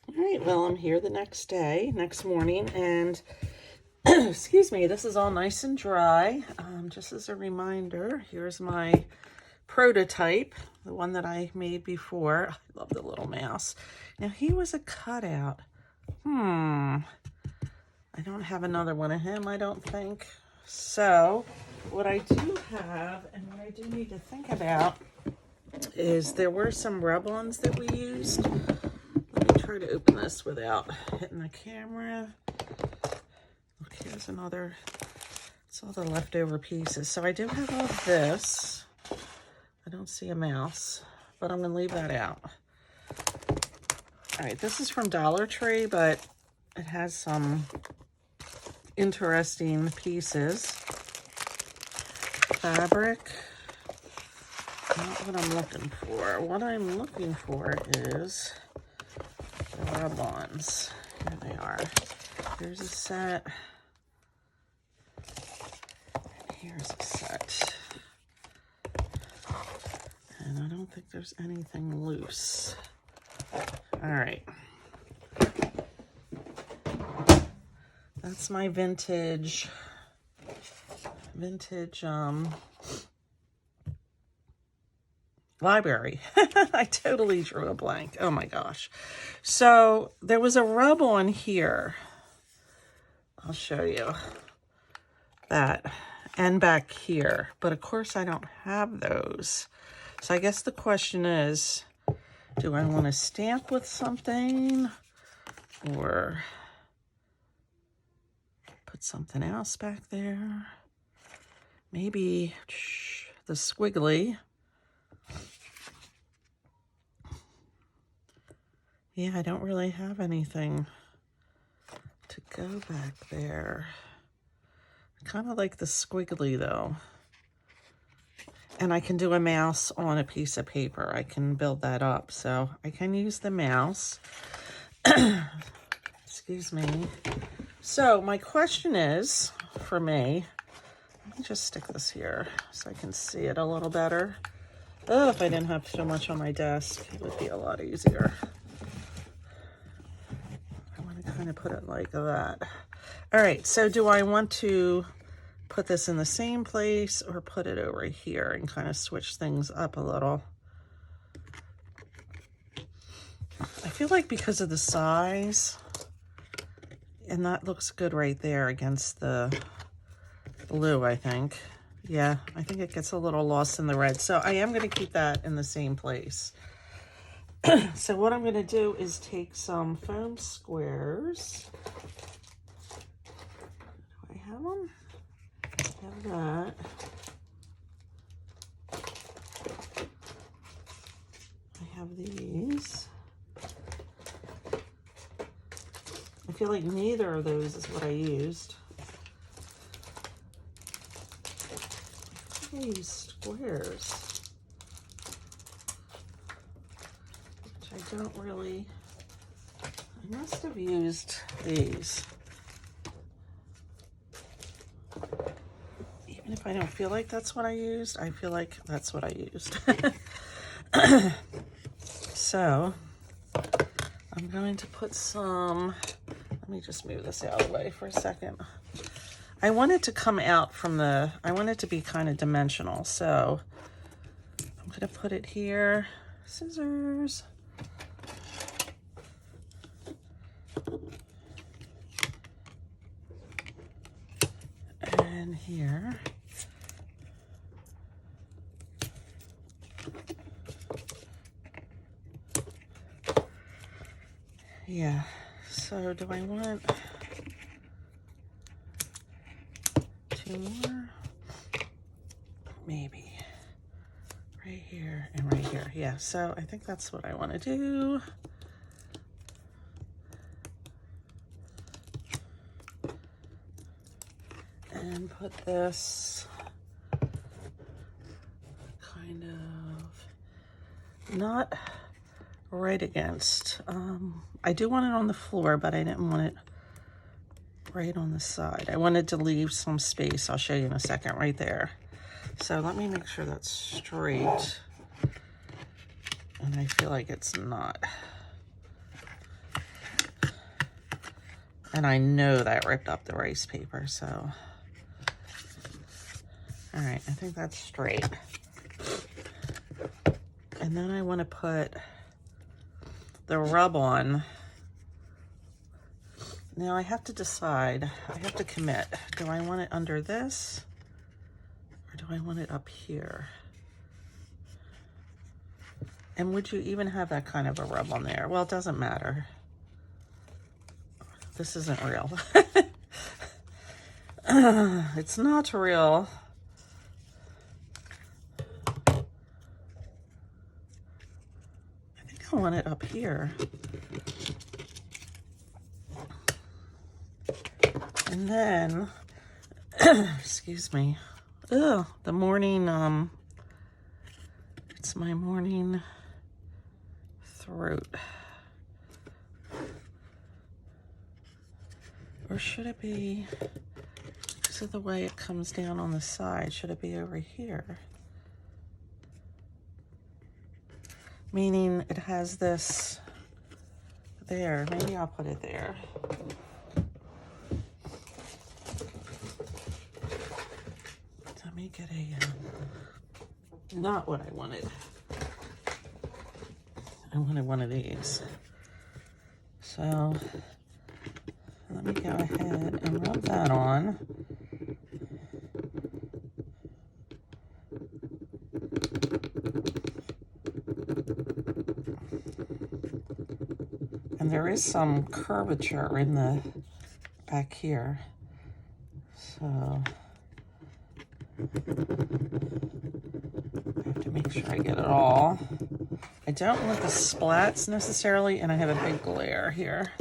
All right, well, I'm here the next morning, and excuse me, this is all nice and dry. Just as a reminder, here's my prototype, the one that I made before. I love the little mouse. Now, he was a cutout. I don't have another one of him, I don't think. So, what I do have, and what I do need to think about, is there were some rub-ons that we used. Let me try to open this without hitting the camera. Look, here's another, it's all the leftover pieces. So I do have all this. I don't see a mouse, but I'm gonna leave that out. All right, this is from Dollar Tree, but it has some interesting pieces. Fabric, not what I'm looking for. What I'm looking for is the rub-ons. Here they are. Here's a set. Here's a set. And I don't think there's anything loose. All right. That's my vintage library. I totally drew a blank. Oh my gosh. So there was a rub on here. I'll show you that. And back here. But of course I don't have those. So I guess the question is, do I want to stamp with something or put something else back there? Maybe the squiggly. Yeah, I don't really have anything to go back there. I kind of like the squiggly though. And I can do a mouse on a piece of paper. I can build that up. So I can use the mouse. Excuse me. So my question is, for me, let me just stick this here so I can see it a little better. Oh, if I didn't have so much on my desk, it would be a lot easier. I want to kind of put it like that. All right, so do I want to put this in the same place or put it over here and kind of switch things up a little? I feel like because of the size, and that looks good right there against the blue, I think. Yeah, I think it gets a little lost in the red. So I am going to keep that in the same place. So what I'm going to do is take some foam squares. Do I have them? I have that. I have these. I feel like neither of those is what I used. These squares, which I don't really, I must have used these. Even if I don't feel like that's what I used, I feel like that's what I used. So I'm going to put some, let me just move this out of the way for a second. I want it to come out from the, I want it to be kind of dimensional. So I'm going to put it here, scissors. And here. Yeah, so do I want two more? Maybe. Right here and right here. Yeah, so I think that's what I want to do. And put this kind of not right against. I do want it on the floor, but I didn't want it right on the side. I wanted to leave some space. I'll show you in a second, right there. So let me make sure that's straight. And I feel like it's not. And I know that ripped up the rice paper, so. All right, I think that's straight. And then I want to put the rub on. Now I have to decide, I have to commit. Do I want it under this or do I want it up here? And would you even have that kind of a rub on there? Well, it doesn't matter. This isn't real. It's not real. I think I want it up here. And then, excuse me. Ugh, the morning, it's my morning throat. Or should it be, because of the way it comes down on the side, should it be over here? Meaning it has this there. Maybe I'll put it there. Let me get a, not what I wanted. I wanted one of these. So let me go ahead and rub that on. And there is some curvature in the back here. So I have to make sure I get it all. I don't want the splats necessarily, and I have a big glare here.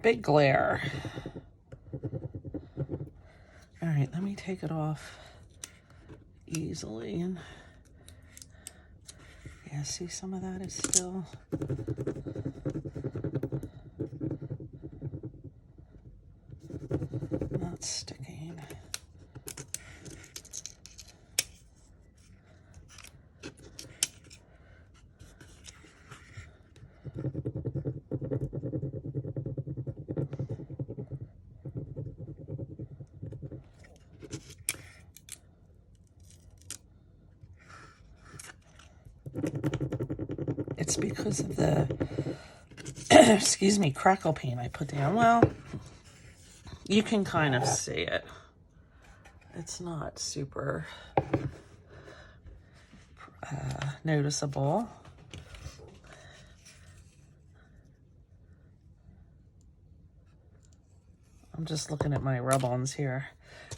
Big glare. All right, let me take it off easily. And yeah, see, some of that is still. Not sticking. It's because of the, excuse me, crackle paint I put down. Well, you can kind of see it. It's not super noticeable. I'm just looking at my rub-ons here.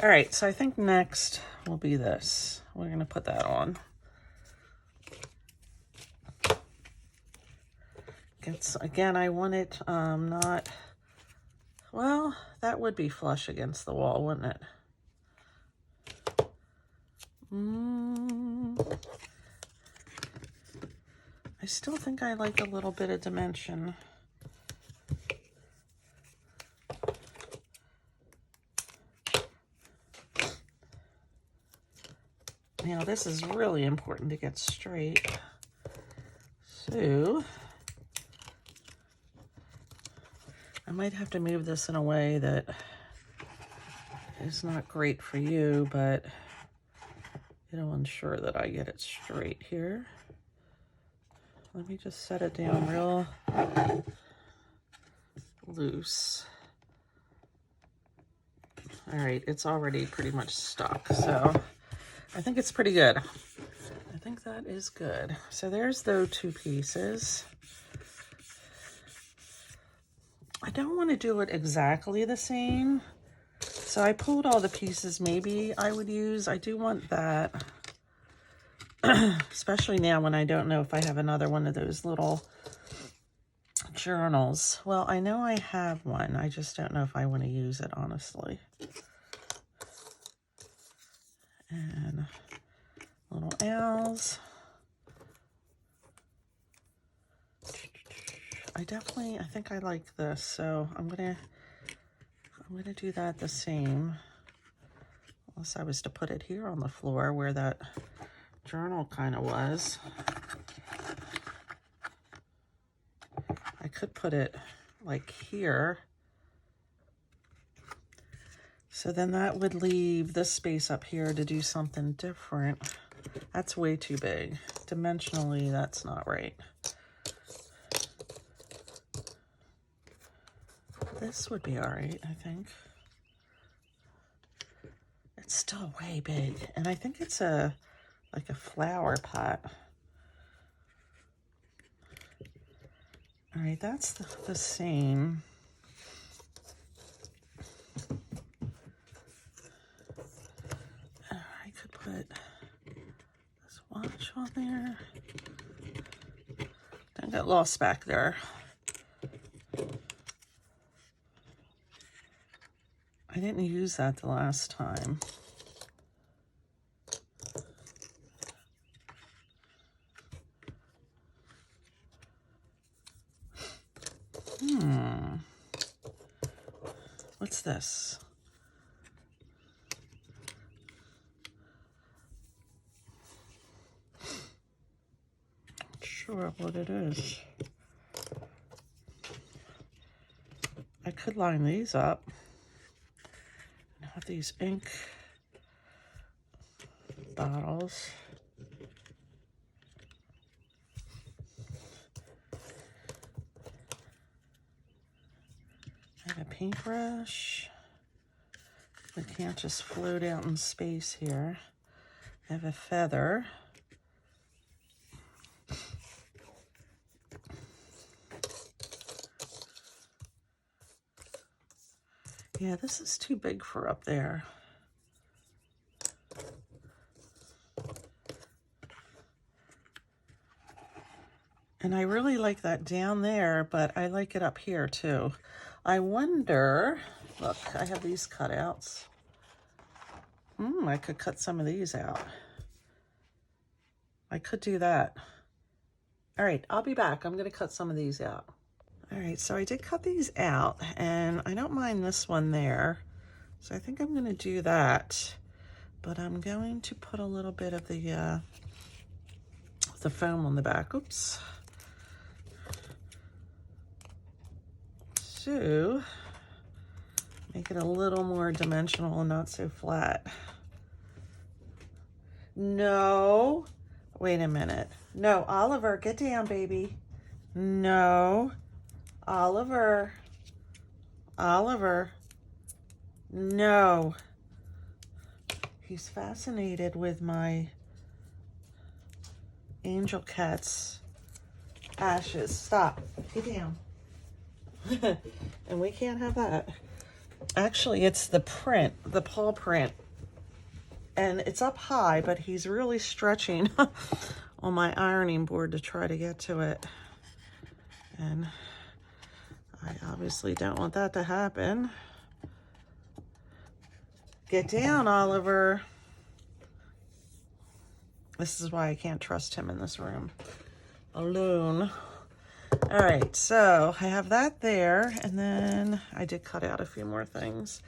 All right, so I think next will be this. We're gonna put that on. Again, I want it not, well, that would be flush against the wall, wouldn't it? I still think I like a little bit of dimension. Now, this is really important to get straight. So I might have to move this in a way that is not great for you, but it'll ensure that I get it straight here. Let me just set it down real loose. All right, it's already pretty much stuck, so I think it's pretty good. I think that is good. So there's those two pieces. I don't want to do it exactly the same. So I pulled all the pieces maybe I would use. I do want that, especially now when I don't know if I have another one of those little journals. Well, I know I have one. I just don't know if I want to use it, honestly. And little owls. I think I like this, so I'm gonna do that the same. Unless I was to put it here on the floor where that journal kind of was. I could put it like here. So then that would leave this space up here to do something different. That's way too big. Dimensionally, that's not right. This would be all right, I think. It's still way big. And I think it's like a flower pot. All right, that's the same. I could put this watch on there. Don't get lost back there. I didn't use that the last time. What's this? Not sure what it is. I could line these up and have these ink bottles. I have a paintbrush. It can't just float out in space here. I have a feather. Yeah, this is too big for up there. And I really like that down there, but I like it up here too. I wonder, look, I have these cutouts. I could cut some of these out. I could do that. All right, I'll be back. I'm gonna cut some of these out. All right, so I did cut these out, and I don't mind this one there. So I think I'm gonna do that, but I'm going to put a little bit of the foam on the back. Oops. To make it a little more dimensional and not so flat. No, wait a minute. No, Oliver, get down, baby. No, Oliver. Oliver. No. He's fascinated with my Angel Cat's ashes. Stop. Get down. And we can't have that. Actually, it's the print, the paw print. And it's up high, but he's really stretching on my ironing board to try to get to it. And I obviously don't want that to happen. Get down, Oliver. This is why I can't trust him in this room alone. All right, so I have that there, and then I did cut out a few more things.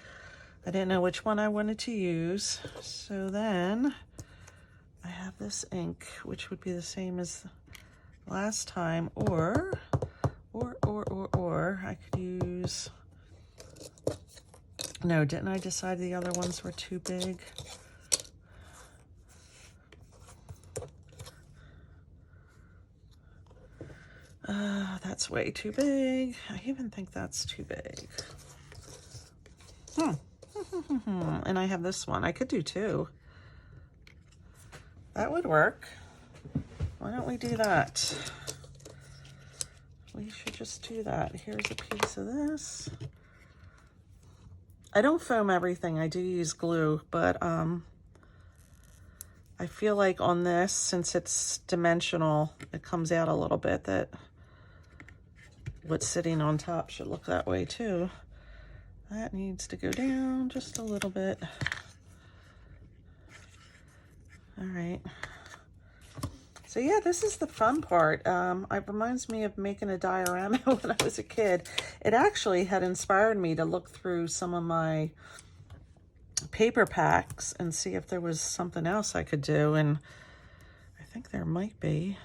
I didn't know which one I wanted to use, so then I have this ink, which would be the same as last time, or I could use, no, didn't I decide the other ones were too big? That's way too big. I even think that's too big. And I have this one. I could do two. That would work. Why don't we do that? We should just do that. Here's a piece of this. I don't foam everything. I do use glue, but I feel like on this, since it's dimensional, it comes out a little bit, that what's sitting on top should look that way too. That needs to go down just a little bit. All right. So yeah, this is the fun part. It reminds me of making a diorama when I was a kid. It actually had inspired me to look through some of my paper packs and see if there was something else I could do, and I think there might be.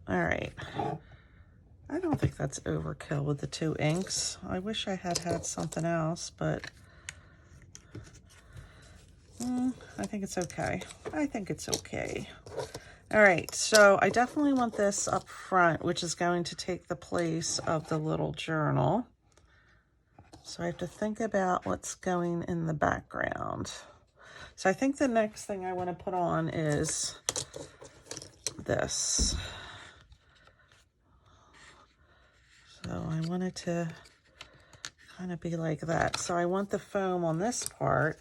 All right. I don't think that's overkill with the 2 inks. I wish I had something else, but I think it's okay. I think it's okay. All right, so I definitely want this up front, which is going to take the place of the little journal. So I have to think about what's going in the background. So I think the next thing I want to put on is this. So I want it to kind of be like that. So I want the foam on this part.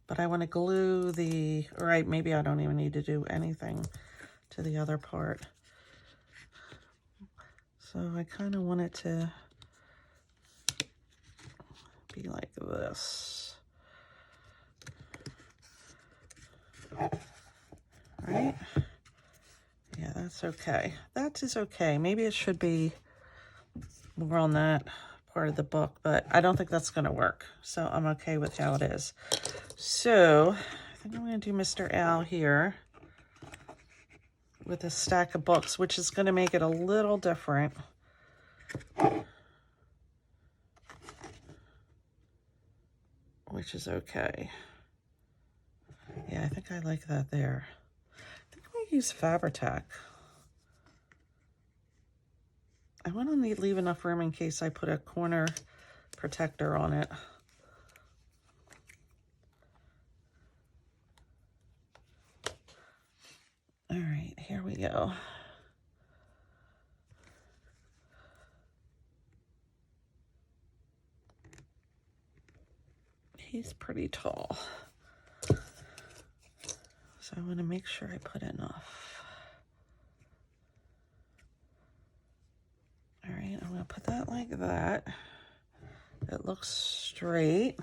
But I want to glue the, all right, maybe I don't even need to do anything to the other part. So I kind of want it to be like this. Right? Yeah, that's okay. That is okay. Maybe it should be more on that part of the book, but I don't think that's going to work. So I'm okay with how it is. So I think I'm going to do Mr. Owl here with a stack of books, which is going to make it a little different. Which is okay. Yeah, I think I like that there. I think I'm going to use Fabri-Tac. I want to leave enough room in case I put a corner protector on it. All right, here we go. He's pretty tall. So I want to make sure I put enough. All right, I'm going to put that like that. It looks straight.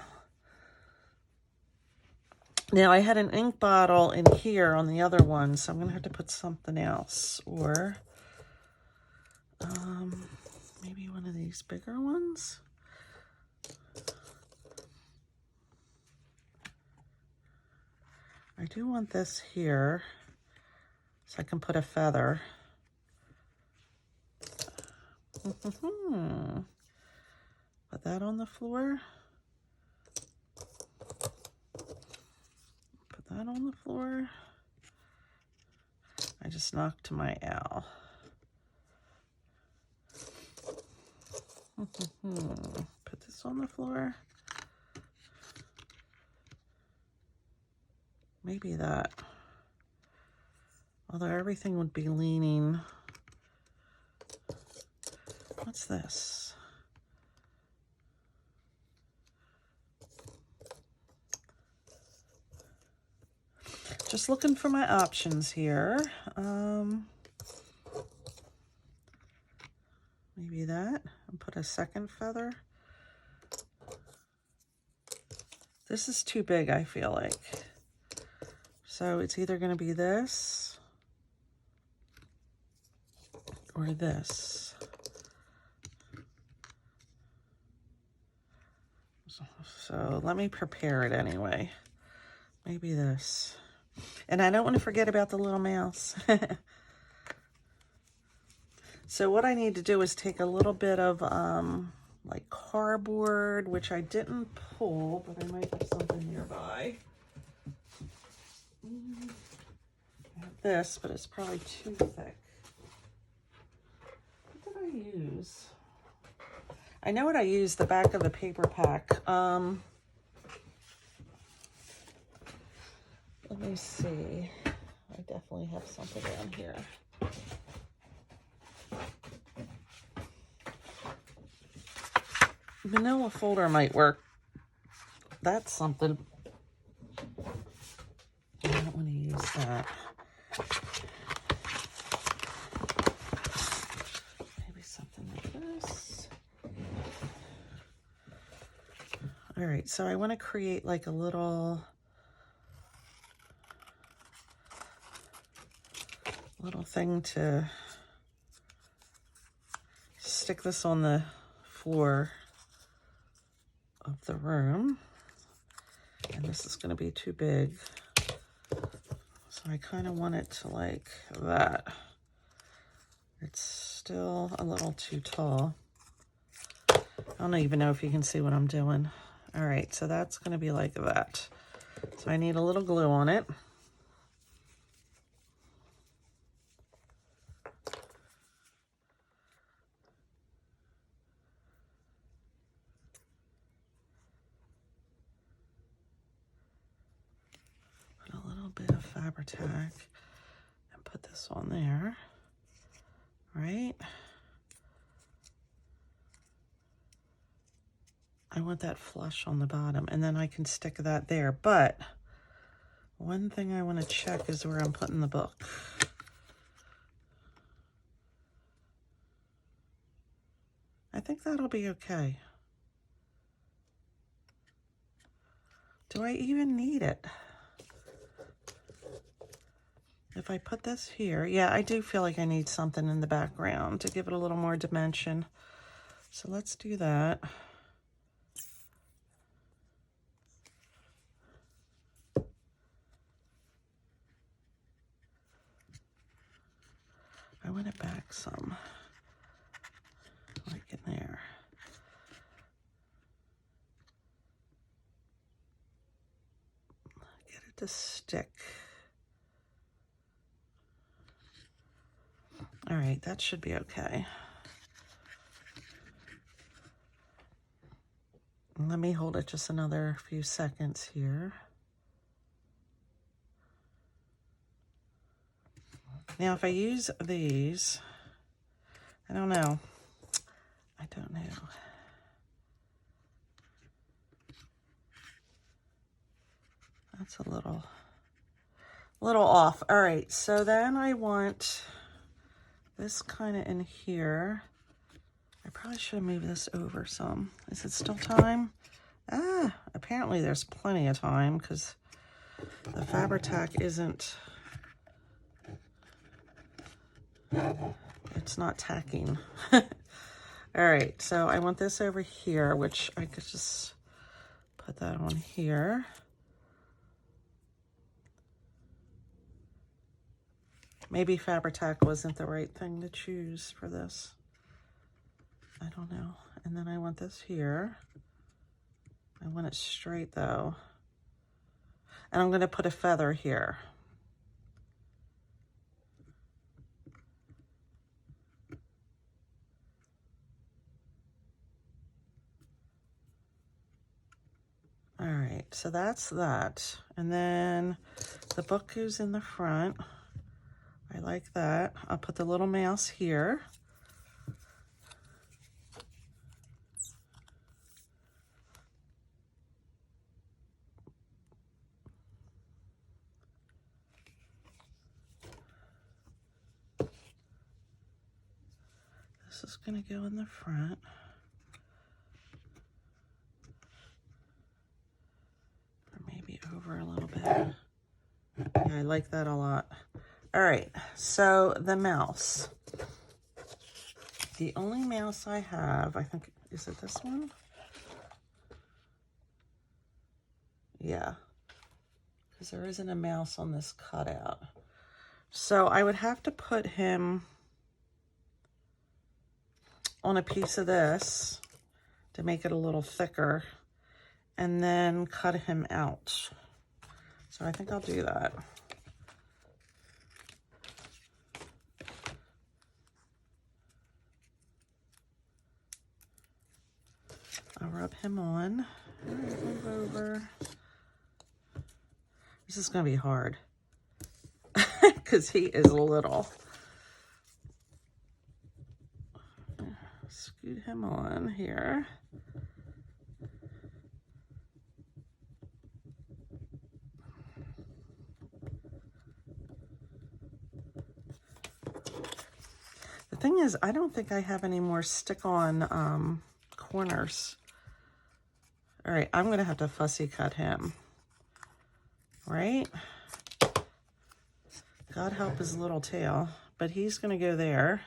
Now I had an ink bottle in here on the other one, so I'm going to have to put something else. Or maybe one of these bigger ones. I do want this here so I can put a feather. Put that on the floor. Put that on the floor. I just knocked my owl. Put this on the floor. Maybe that. Although everything would be leaning. What's this? Just looking for my options here. Maybe that. And put a second feather. This is too big, I feel like. So it's either going to be this or this. So let me prepare it anyway. Maybe this. And I don't want to forget about the little mouse. So what I need to do is take a little bit of like cardboard, which I didn't pull, but I might have something nearby. I have this, but it's probably too thick. What did I use? I know what I used, the back of the paper pack. Let me see. I definitely have something down here. Manila folder might work. That's something. I don't want to use that. Maybe something like this. All All right, so I want to create like a little thing to stick this on the floor of the room. And this is going to be too big. So I kind of want it to like that. It's still a little too tall. I don't even know if you can see what I'm doing. All right, so that's going to be like that. So I need a little glue on it. Put a little bit of Fabri-Tac and put this on there, right? I want that flush on the bottom, and then I can stick that there. But one thing I want to check is where I'm putting the book. I think that'll be okay. Do I even need it? If I put this here, yeah, I do feel like I need something in the background to give it a little more dimension. So let's do that. I want it back some, like in there. Get it to stick. All right, that should be okay. Let me hold it just another few seconds here. Now, if I use these, I don't know. I don't know. That's a little off. All right, so then I want this kind of in here. I probably should have moved this over some. Is it still time? Ah, apparently there's plenty of time because the Fabri-Tac isn't, it's not tacking. All right, so I want this over here, which I could just put that on here. Maybe Fabri-Tac wasn't the right thing to choose for this. I don't know. And then I want this here. I want it straight though. And I'm going to put a feather here. All right, so that's that. And then the book goes in the front. I like that. I'll put the little mouse here. This is going to go in the front. Or maybe over a little bit. Yeah, I like that a lot. All right, so the mouse. The only mouse I have, I think, is it this one? Yeah, because there isn't a mouse on this cutout. So I would have to put him on a piece of this to make it a little thicker and then cut him out. So I think I'll do that. I'll rub him on. All right, move over. This is going to be hard because he is little. Scoot him on here. The thing is, I don't think I have any more stick-on corners. All right, I'm gonna have to fussy cut him, right? God help his little tail, but he's gonna go there.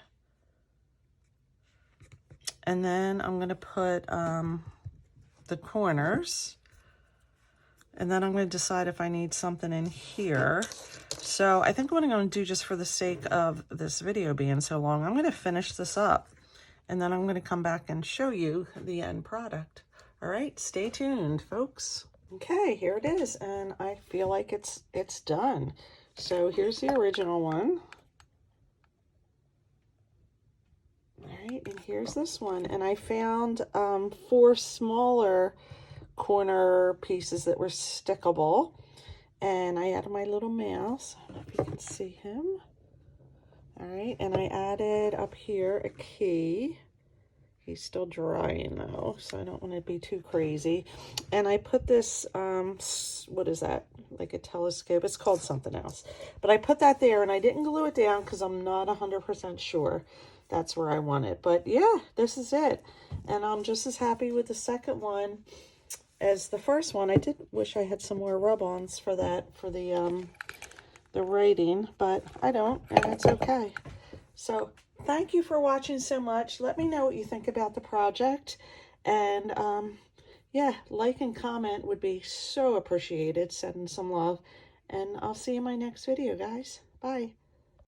And then I'm gonna put the corners, and then I'm gonna decide if I need something in here. So I think what I'm gonna do, just for the sake of this video being so long, I'm gonna finish this up, and then I'm gonna come back and show you the end product. All right, stay tuned, folks. Okay, here it is, and I feel like it's done. So here's the original one. All right, and here's this one. And I found 4 smaller corner pieces that were stickable. And I added my little mouse. I don't know if you can see him. All right, and I added up here a key. He's still drying though, so I don't want to be too crazy. And I put this, what is that? Like a telescope. It's called something else. But I put that there, and I didn't glue it down because I'm not 100% sure that's where I want it. But yeah, this is it. And I'm just as happy with the second one as the first one. I did wish I had some more rub-ons for that, for the writing, but I don't, and it's okay. So thank you for watching so much. Let me know what you think about the project. And yeah, like and comment would be so appreciated. Send some love. And I'll see you in my next video, guys. Bye.